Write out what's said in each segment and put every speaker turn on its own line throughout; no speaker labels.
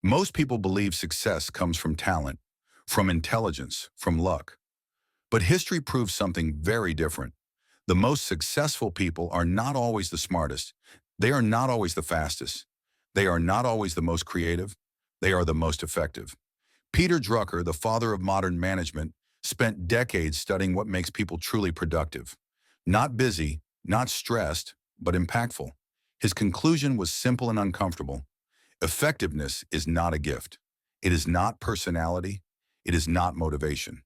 Most people believe success comes from talent, from intelligence, from luck. But history proves something very different. The most successful people are not always the smartest. They are not always the fastest. They are not always the most creative. They are the most effective. Peter Drucker, the father of modern management, spent decades studying what makes people truly productive. Not busy, not stressed, but impactful. His conclusion was simple and uncomfortable. Effectiveness is not a gift. It is not personality. It is not motivation.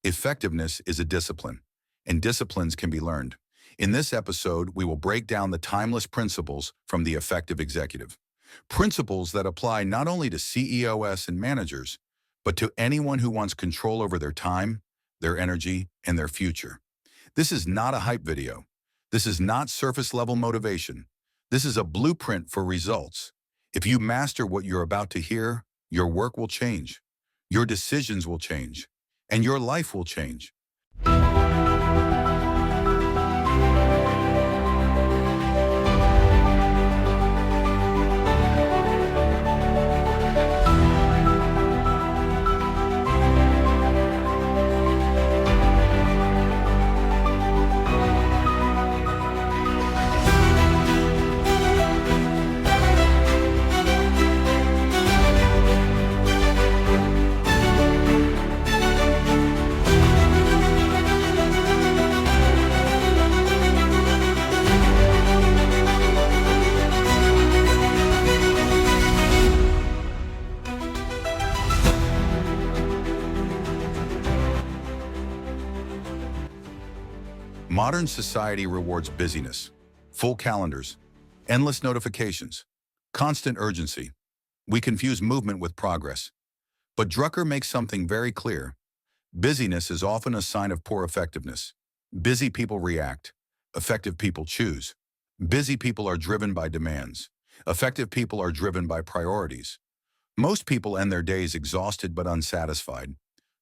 Effectiveness is a discipline, and disciplines can be learned. In this episode, we will break down the timeless principles from the effective executive. Principles that apply not only to CEOs and managers, but to anyone who wants control over their time, their energy, and their future. This is not a hype video. This is not surface-level motivation. This is a blueprint for results. If you master what you're about to hear, your work will change, your decisions will change, and your life will change. Modern society rewards busyness, full calendars, endless notifications, constant urgency. We confuse movement with progress. But Drucker makes something very clear. Busyness is often a sign of poor effectiveness. Busy people react. Effective people choose. Busy people are driven by demands. Effective people are driven by priorities. Most people end their days exhausted but unsatisfied,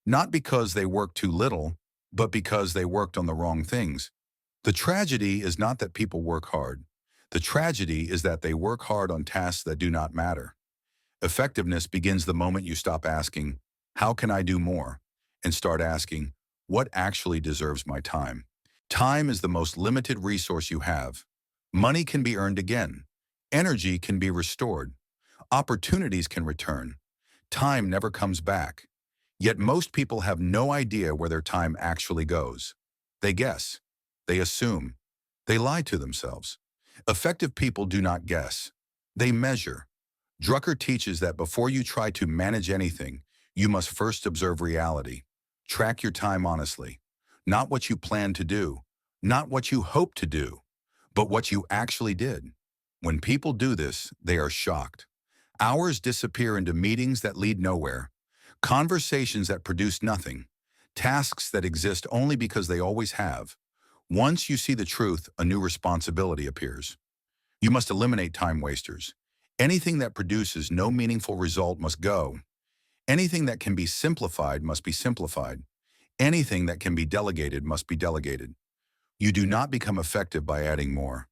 not because they worked too little, but because they worked on the wrong things. The tragedy is not that people work hard. The tragedy is that they work hard on tasks that do not matter. Effectiveness begins the moment you stop asking, "How can I do more?" and start asking, "What actually deserves my time?" Time is the most limited resource you have. Money can be earned again. Energy can be restored. Opportunities can return. Time never comes back. Yet most people have no idea where their time actually goes. They guess. They assume. They lie to themselves. Effective people do not guess. They measure. Drucker teaches that before you try to manage anything, you must first observe reality. Track your time honestly. Not what you plan to do, not what you hope to do, but what you actually did. When people do this, they are shocked. Hours disappear into meetings that lead nowhere. Conversations that produce nothing, tasks that exist only because they always have. Once you see the truth, a new responsibility appears. You must eliminate time wasters. Anything that produces no meaningful result must go. Anything that can be simplified must be simplified. Anything that can be delegated must be delegated. You do not become effective by adding more.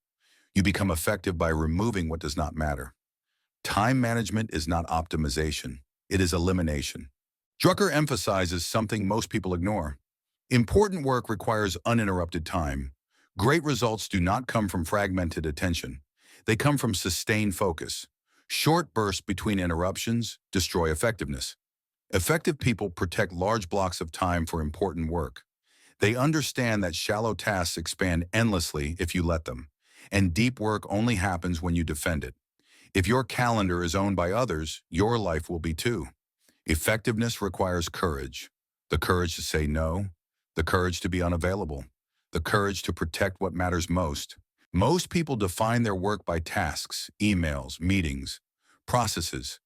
You become effective by removing what does not matter. Time management is not optimization. It is elimination. Drucker emphasizes something most people ignore. Important work requires uninterrupted time. Great results do not come from fragmented attention. They come from sustained focus. Short bursts between interruptions destroy effectiveness. Effective people protect large blocks of time for important work. They understand that shallow tasks expand endlessly if you let them, and deep work only happens when you defend it. If your calendar is owned by others, your life will be too. Effectiveness requires courage. The courage to say no, the courage to be unavailable, the courage to protect what matters most. Most people define their work by tasks, emails, meetings, processes.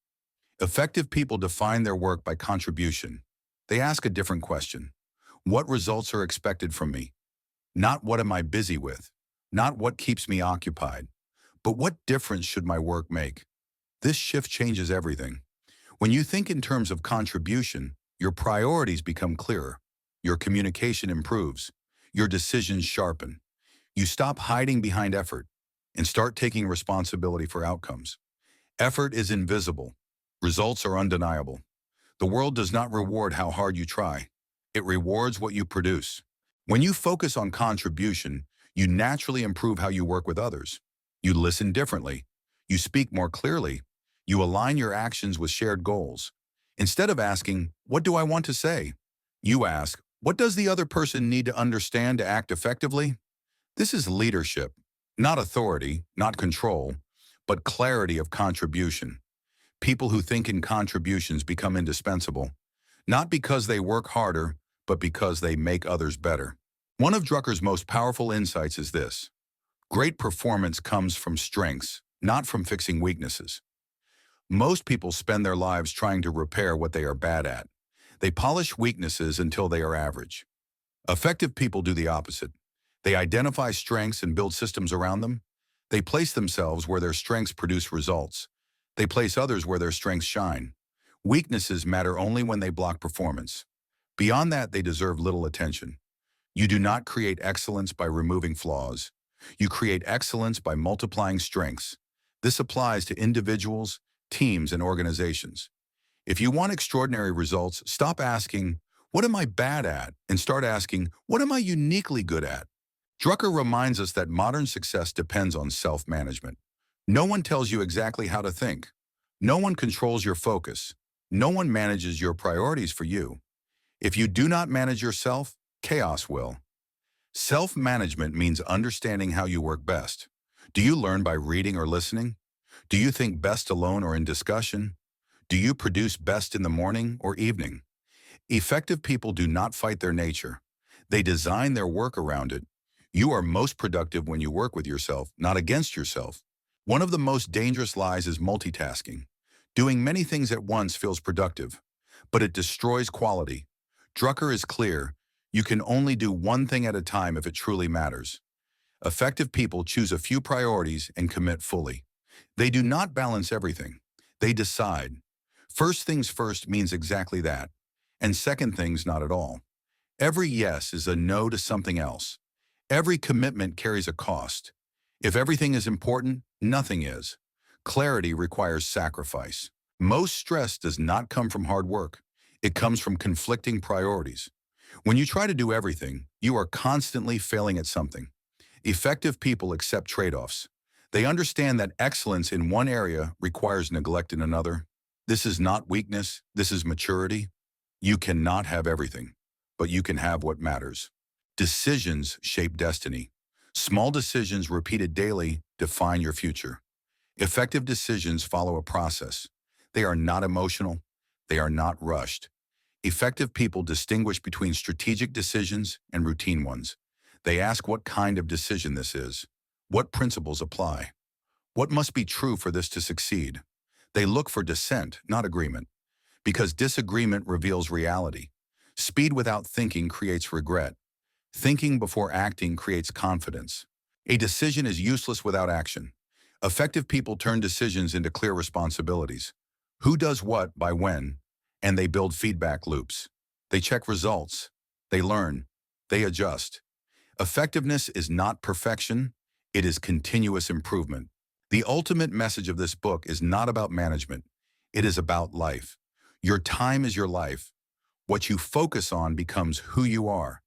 Effective people define their work by contribution. They ask a different question. What results are expected from me? Not what am I busy with, not what keeps me occupied, but what difference should my work make? This shift changes everything. When you think in terms of contribution, your priorities become clearer, your communication improves, your decisions sharpen. You stop hiding behind effort and start taking responsibility for outcomes. Effort is invisible. Results are undeniable. The world does not reward how hard you try. It rewards what you produce. When you focus on contribution, you naturally improve how you work with others. You listen differently. You speak more clearly. You align your actions with shared goals. Instead of asking, "What do I want to say?" you ask, "What does the other person need to understand to act effectively?" This is leadership, not authority, not control, but clarity of contribution. People who think in contributions become indispensable, not because they work harder, but because they make others better. One of Drucker's most powerful insights is this: great performance comes from strengths, not from fixing weaknesses. Most people spend their lives trying to repair what they are bad at. They polish weaknesses until they are average. Effective people do the opposite. They identify strengths and build systems around them. They place themselves where their strengths produce results. They place others where their strengths shine. Weaknesses matter only when they block performance. Beyond that, they deserve little attention. You do not create excellence by removing flaws. You create excellence by multiplying strengths. This applies to individuals, teams, and organizations. If you want extraordinary results, stop asking, "What am I bad at?" and start asking, "What am I uniquely good at?" Drucker reminds us that modern success depends on self-management. No one tells you exactly how to think. No one controls your focus. No one manages your priorities for you. If you do not manage yourself, chaos will. Self-management means understanding how you work best. Do you learn by reading or listening? Do you think best alone or in discussion? Do you produce best in the morning or evening? Effective people do not fight their nature. They design their work around it. You are most productive when you work with yourself, not against yourself. One of the most dangerous lies is multitasking. Doing many things at once feels productive, but it destroys quality. Drucker is clear: you can only do one thing at a time if it truly matters. Effective people choose a few priorities and commit fully. They do not balance everything. They decide. First things first means exactly that, and second things not at all. Every yes is a no to something else. Every commitment carries a cost. If everything is important, nothing is. Clarity requires sacrifice. Most stress does not come from hard work. It comes from conflicting priorities. When you try to do everything, you are constantly failing at something. Effective people accept trade-offs. They understand that excellence in one area requires neglect in another. This is not weakness, this is maturity. You cannot have everything, but you can have what matters. Decisions shape destiny. Small decisions repeated daily define your future. Effective decisions follow a process. They are not emotional. They are not rushed. Effective people distinguish between strategic decisions and routine ones. They ask what kind of decision this is. What principles apply? What must be true for this to succeed? They look for dissent, not agreement, because disagreement reveals reality. Speed without thinking creates regret. Thinking before acting creates confidence. A decision is useless without action. Effective people turn decisions into clear responsibilities. Who does what by when, and they build feedback loops. They check results. They learn. They adjust. Effectiveness is not perfection. It is continuous improvement. The ultimate message of this book is not about management. It is about life. Your time is your life. What you focus on becomes who you are.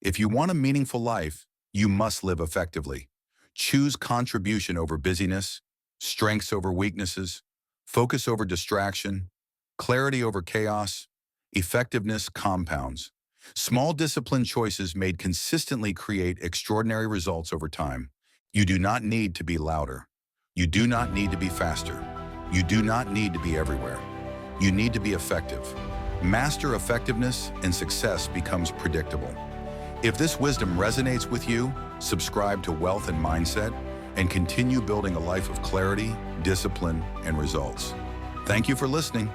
If you want a meaningful life, you must live effectively. Choose contribution over busyness, strengths over weaknesses, focus over distraction, clarity over chaos. Effectiveness compounds. Small disciplined choices made consistently create extraordinary results over time. You do not need to be louder. You do not need to be faster. You do not need to be everywhere. You need to be effective. Master effectiveness and success becomes predictable. If this wisdom resonates with you, subscribe to Wealth and Mindset and continue building a life of clarity, discipline, and results. Thank you for listening.